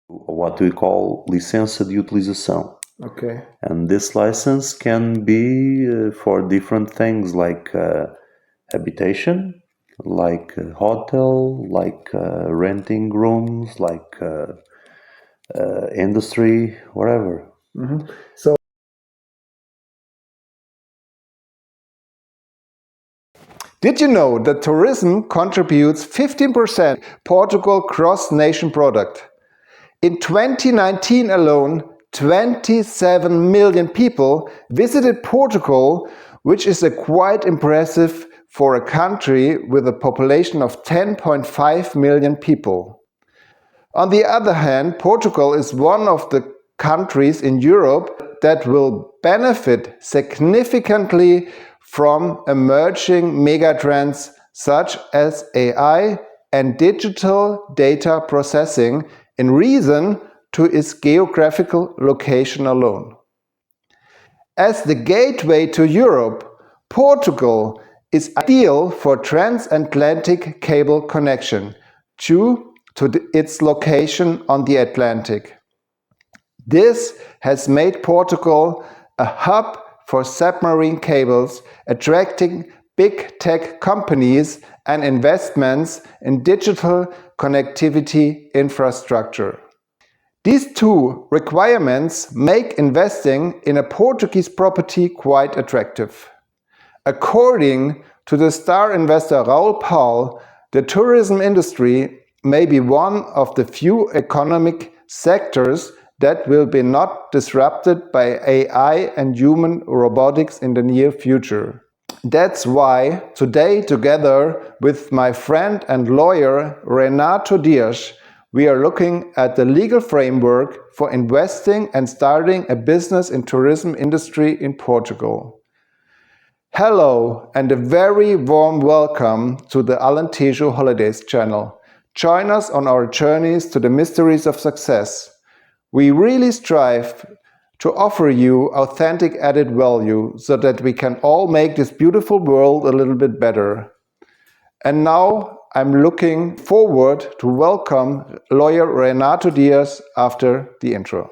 what we call licença de utilização. Okay. And this license can be for different things like habitation, like hotel, like renting rooms, like industry, whatever. Mm-hmm. So, did you know that tourism contributes 15% Portugal gross-nation product? In 2019 alone, 27 million people visited Portugal, which is quite impressive for a country with a population of 10.5 million people. On the other hand, Portugal is one of the countries in Europe that will benefit significantly from emerging megatrends such as AI and digital data processing in reason to its geographical location alone. As the gateway to Europe, Portugal is ideal for transatlantic cable connection due to its location on the Atlantic. This has made Portugal a hub for submarine cables, attracting big tech companies and investments in digital connectivity infrastructure. These two requirements make investing in a Portuguese property quite attractive. According to the star investor Raul Paul, the tourism industry may be one of the few economic sectors that will be not disrupted by AI and human robotics in the near future. That's why today, together with my friend and lawyer Renato Dias, we are looking at the legal framework for investing and starting a business in tourism industry in Portugal. Hello and a very warm welcome to the Alentejo-Holidays channel. Join us on our journeys to the mysteries of success. We really strive to offer you authentic added value so that we can all make this beautiful world a little bit better. And now I'm looking forward to welcome lawyer Renato Dias after the intro.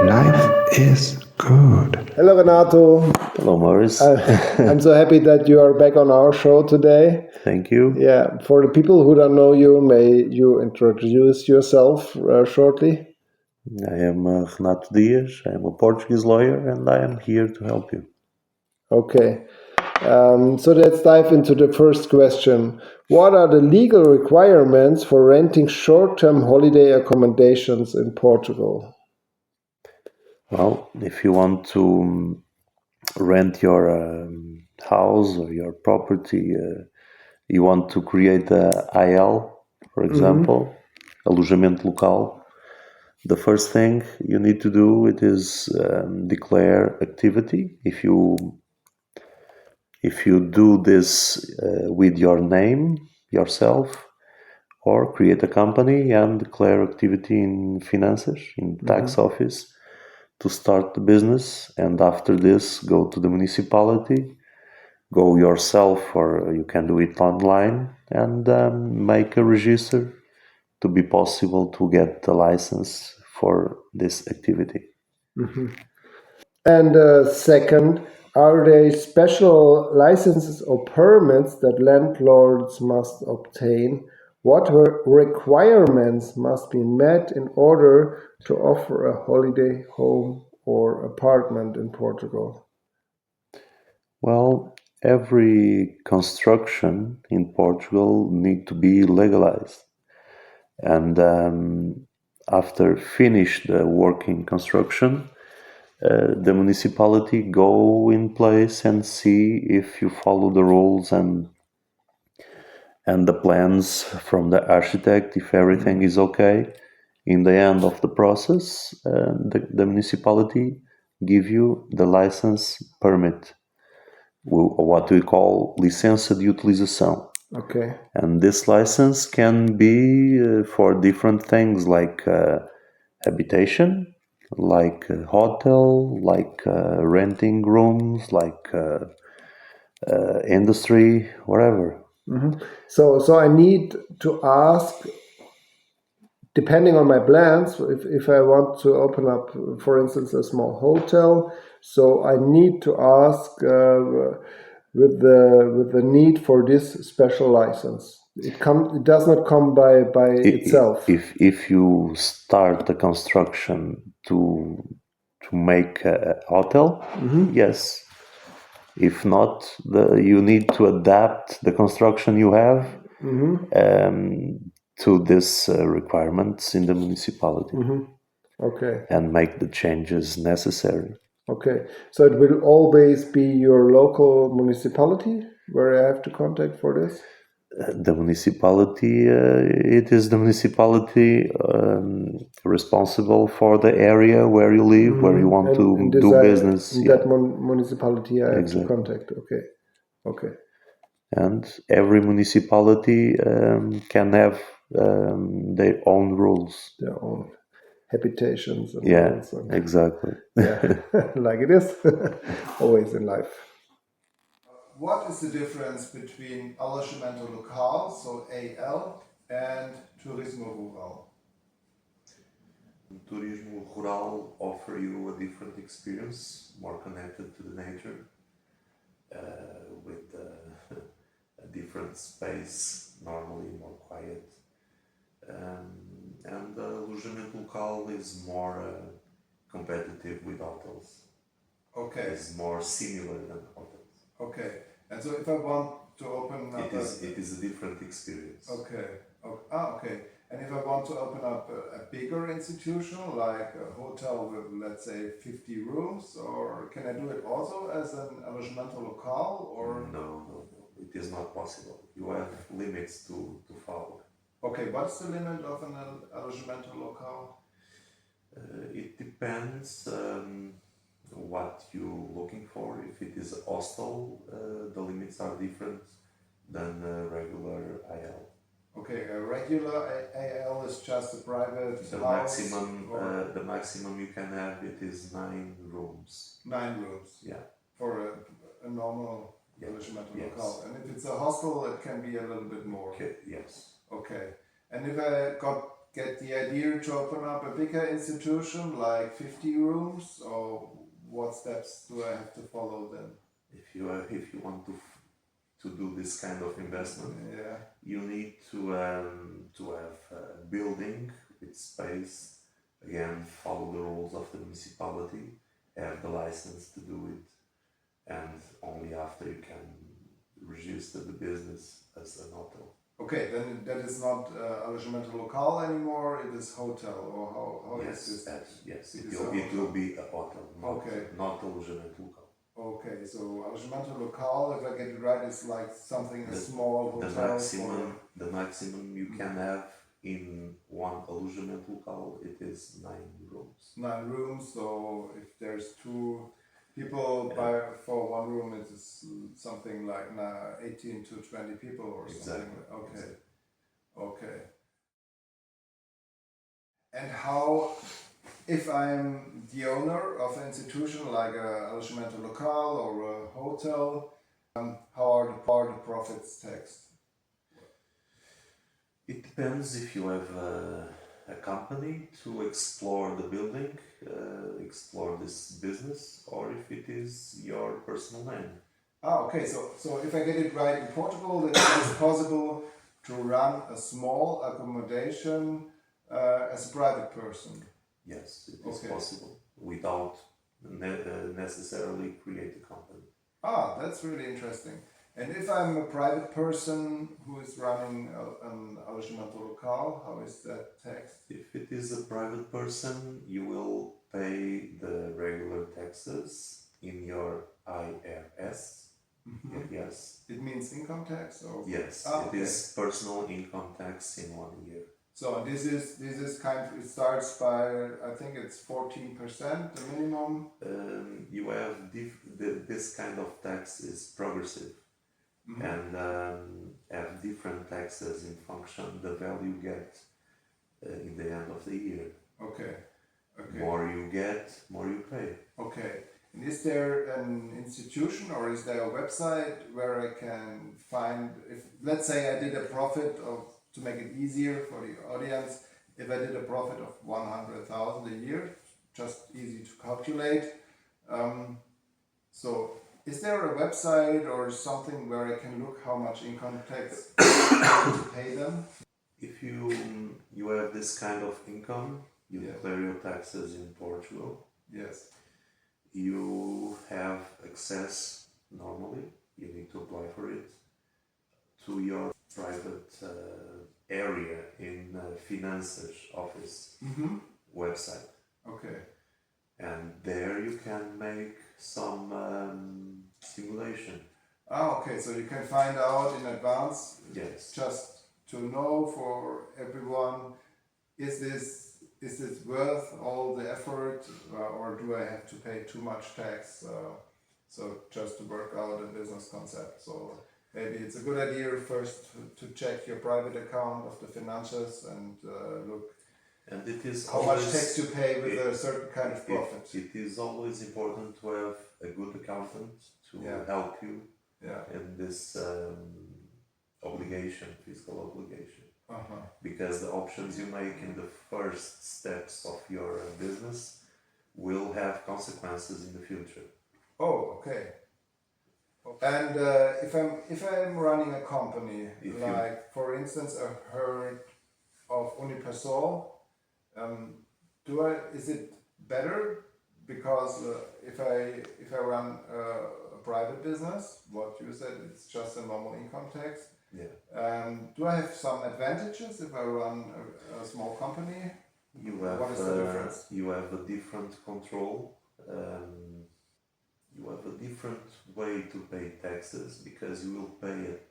Life is good. Hello Renato. Hello, Maurice. I'm so happy that you are back on our show today. Thank you. Yeah, for the people who don't know you, may you introduce yourself shortly? I am Renato Dias. I am a Portuguese lawyer and I am here to help you. Okay. So let's dive into the first question. What are the legal requirements for renting short-term holiday accommodations in Portugal? Well, if you want to rent your house or your property, you want to create a IL, for example, Alojamento Local. The first thing you need to do it is declare activity. If you do this with your name yourself, or create a company and declare activity in finances, in tax office, to start the business, and after this go to the municipality, go yourself, or you can do it online, and make a register to be possible to get the license for this activity. And second, are there special licenses or permits that landlords must obtain? What requirements must be met in order to offer a holiday home or apartment in Portugal? Well, every construction in Portugal need to be legalized, and after finish the working construction, the municipality go in place and see if you follow the rules and the plans from the architect, if everything is okay. In the end of the process, the municipality give you the license permit, what we call licença de utilização. Okay. And this license can be for different things like habitation, like hotel, like renting rooms, like industry, whatever. So I need to ask, depending on my plans, if I want to open up, for instance, a small hotel, so I need to ask with the need for this special license. It does not come by itself. If you start the construction to make a hotel, yes. If not, you need to adapt the construction you have to this requirements in the municipality Okay. and make the changes necessary. Okay. So it will always be your local municipality where I have to contact for this? The municipality, it is the municipality responsible for the area where you live, where you want to this do business. in Yeah, that municipality I have to exactly. contact. Okay. Okay. And every municipality can have their own rules. Their own habitations and Yeah, rules. And, exactly. yeah, like it is always in life. What is the difference between Alojamento Local, so AL, and Turismo Rural? Turismo Rural offer you a different experience, more connected to the nature, with a different space, normally more quiet. And Alojamento Local is more competitive with hotels. Okay. It's more similar than hotels. Okay. And so if I want to open up It is a different experience. Okay. Okay. And if I want to open up a bigger institution, like a hotel with, let's say, 50 rooms, or can I do it also as an alojamento local, or? No. It is not possible. You have limits to follow. Okay, what's the limit of an alojamento local? It depends what you're looking for. If it is a hostel, the limits are different than a regular IL. Okay, a regular AL is just a private The house. the maximum you can have it is 9 rooms. 9 rooms. Yeah. For a normal alojamento local. And if it's a hostel, it can be a little bit more. Okay. Yes. Okay. And if I get the idea to open up a bigger institution, like 50 rooms, or what steps do I have to follow then? If you want to do this kind of investment, you need to have a building with space. Again, follow the rules of the municipality, have the license to do it, and only after you can register the business as an hotel. Okay, then that is not alojamento local anymore. It is hotel, or how Yes, is this? yes. It will be a hotel, not alojamento local. Okay, so alojamento local, if I get it right, is like something a small hotel. The maximum you can have in one alojamento local, it is 9 rooms. 9 rooms. So if there's 2 people for 1 room, it is something like 18 to 20 people or something. Okay. Exactly. Okay. And how, if I'm the owner of an institution like a alojamento local or a hotel, how are the profits taxed? It depends if you have a company to explore the building, explore this business, or if it is your personal name. Okay. So if I get it right in Portugal, then it is possible to run a small accommodation as a private person. Yes, it is possible without necessarily create a company. That's really interesting. And if I'm a private person who is running an alojamento local, how is that taxed? If it is a private person, you will pay the regular taxes in your IRS. Yes. It means income tax, or? Yes, it is personal income tax in 1 year. So this is kind of, it starts by, I think it's 14%, the minimum. You have this kind of tax is progressive, and have taxes in function the value you get in the end of the year. Okay. Okay. More you get, more you pay. Okay. And is there an institution or is there a website where I can find, if let's say I did a profit of, to make it easier for the audience, if I did a profit of 100,000 a year, just easy to calculate. So is there a website or something where I can look how much income tax to pay them? If you have this kind of income, you Yeah. declare your taxes in Portugal. Yes. You have access normally. You need to apply for it to your private area in Finances office website, Okay. and there you can make some simulation. Okay, so you can find out in advance, Yes. just to know for everyone, is this worth all the effort, or do I have to pay too much tax? So just to work out a business concept. So maybe it's a good idea first to check your private account of the finances and look And it is how much tax you pay with a certain kind of profit. It is always important to have a good accountant to Yeah. help you Yeah. in this obligation, fiscal obligation. Uh-huh. Because the options you make in the first steps of your business will have consequences in the future. Oh, okay. And if I'm running a company, like for instance, I heard of Unipersol, is it better because if I run a private business, what you said, it's just a normal income tax. Yeah. Do I have some advantages if I run a small company? What is the difference? You have a different control. You have a different way to pay taxes because you will pay it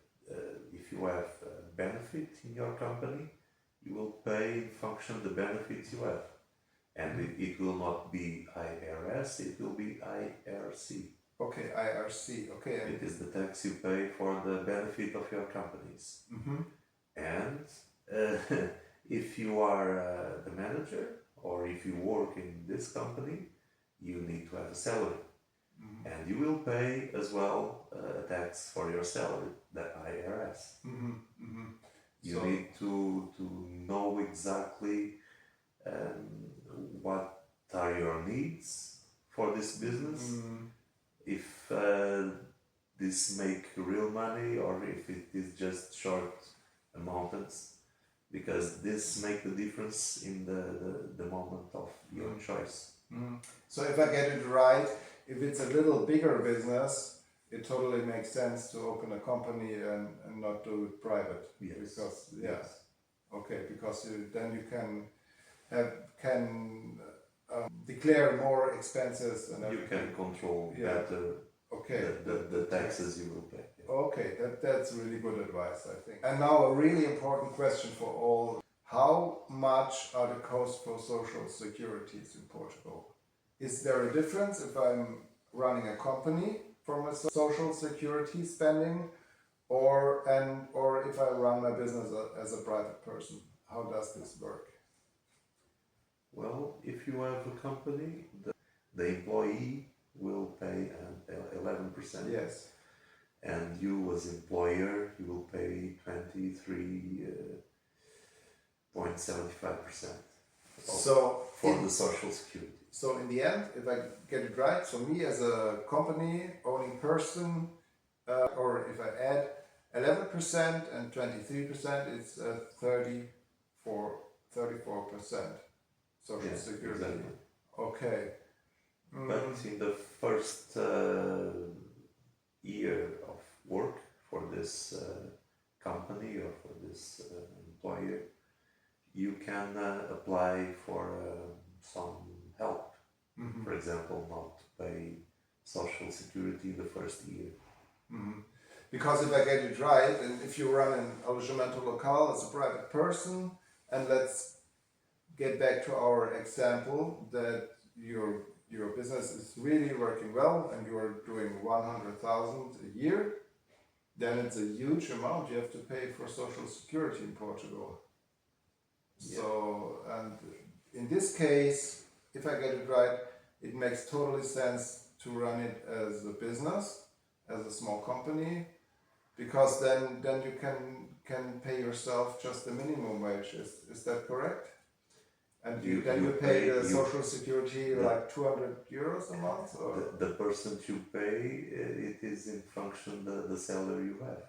if you have a benefit in your company. You will pay in function of the benefits you have, and it will not be IRS. It will be IRC. Okay, IRC. Okay. It is the tax you pay for the benefit of your companies. And if you are the manager or if you work in this company, you need to have a salary. And you will pay as well a tax for your salary, the IRS. You need to know exactly what are your needs for this business. If this make real money or if it is just short amounts, because this make the difference in the moment of your choice. So if I get it right, if it's a little bigger business, it totally makes sense to open a company and not do it private. Yes. Because Yes. okay, because then you can declare more expenses and You can control Yeah. better Okay, the taxes you will pay. okay, that's really good advice, I think. And now a really important question for all. How much are the costs for social securities in Portugal? Is there a difference if I'm running a company from a social security spending or if I run my business as a private person? How does this work? Well, if you have a company, the employee will pay 11%. Yes. And you as employer, you will pay 23.75%. So for the social security. So in the end, if I get it right, so me as a company owning person, or if I add 11% and 23%, it's 34% social security. Exactly. Okay. But in the first year of work for this company or for this employer, you can apply for some help. For example, not to pay social security in the first year. Because if I get it right, and if you run an Alojamento Local as a private person, and let's get back to our example that your business is really working well and you are doing 100,000 a year, then it's a huge amount you have to pay for social security in Portugal. So, and in this case, if I get it right, it makes totally sense to run it as a business, as a small company, because then you can pay yourself just the minimum wage. Is that correct? And you pay the social security like 200 euros a month? Or? The percent you pay, it is in function the salary you have.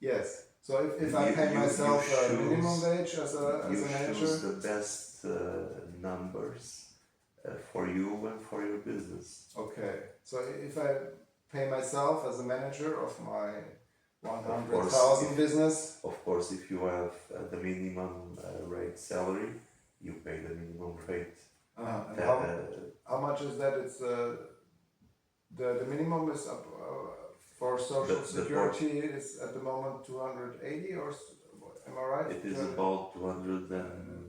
Yes. So if I pay myself a minimum wage as a manager? You choose the best numbers for you and for your business. Okay. So if I pay myself as a manager of my 100,000 business? Of course, if you have the minimum rate salary, you pay the minimum rate. And how much is that? It's the minimum is up for social security is at the moment 280 or am I right? It is about 200 and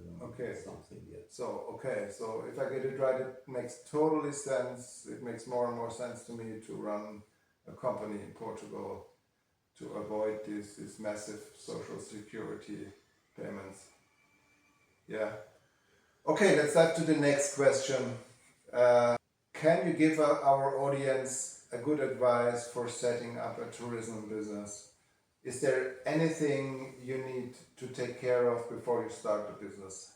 something. Yeah. So if I get it right, it makes totally sense. It makes more and more sense to me to run a company in Portugal to avoid these massive social security payments. Yeah. Okay, let's dive to the next question. Can you give our audience a good advice for setting up a tourism business? Is there anything you need to take care of before you start the business?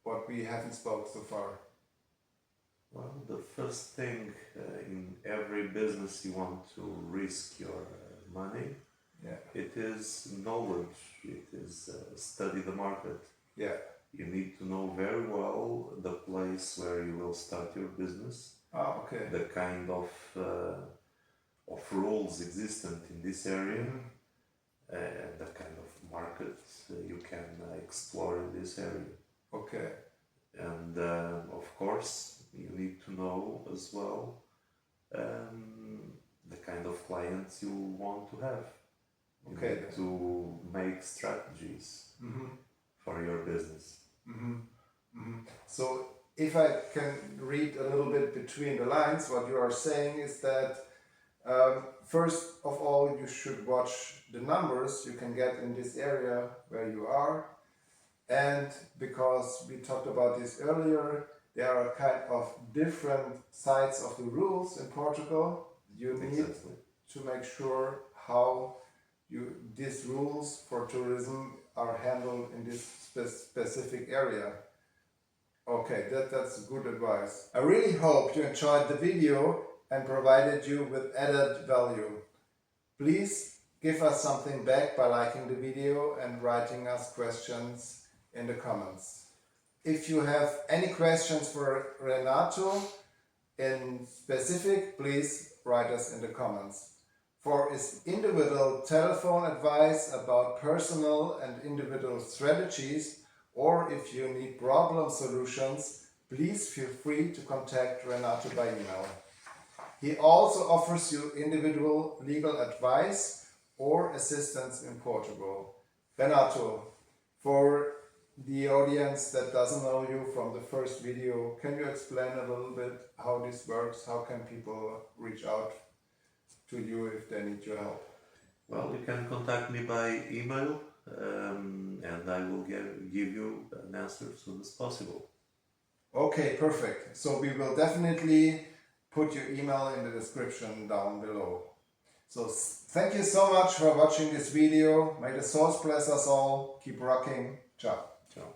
What we haven't spoke so far? Well, the first thing in every business you want to risk your money. Yeah. It is knowledge. It is study the market. Yeah. You need to know very well the place where you will start your business. Okay. The kind of rules existent in this area, and the kind of market you can explore in this area. Okay. And of course, you need to know as well the kind of clients you want to have. You need to make strategies for your business. So if I can read a little bit between the lines, what you are saying is that first of all, you should watch the numbers you can get in this area where you are. And because we talked about this earlier, there are kind of different sides of the rules in Portugal. You need to make sure how these rules for tourism are handled in this specific area. Okay, that's good advice. I really hope you enjoyed the video and provided you with added value. Please give us something back by liking the video and writing us questions in the comments. If you have any questions for Renato in specific, please write us in the comments. For his individual telephone advice about personal and individual strategies, or if you need problem solutions, please feel free to contact Renato by email. He also offers you individual legal advice or assistance in Portugal. Renato, for the audience that doesn't know you from the first video, can you explain a little bit how this works? How can people reach out to you if they need your help? Well, you can contact me by email and I will give you an answer as soon as possible. Okay, perfect. So we will definitely put your email in the description down below. So thank you so much for watching this video. May the source bless us all. Keep rocking. Ciao. Ciao.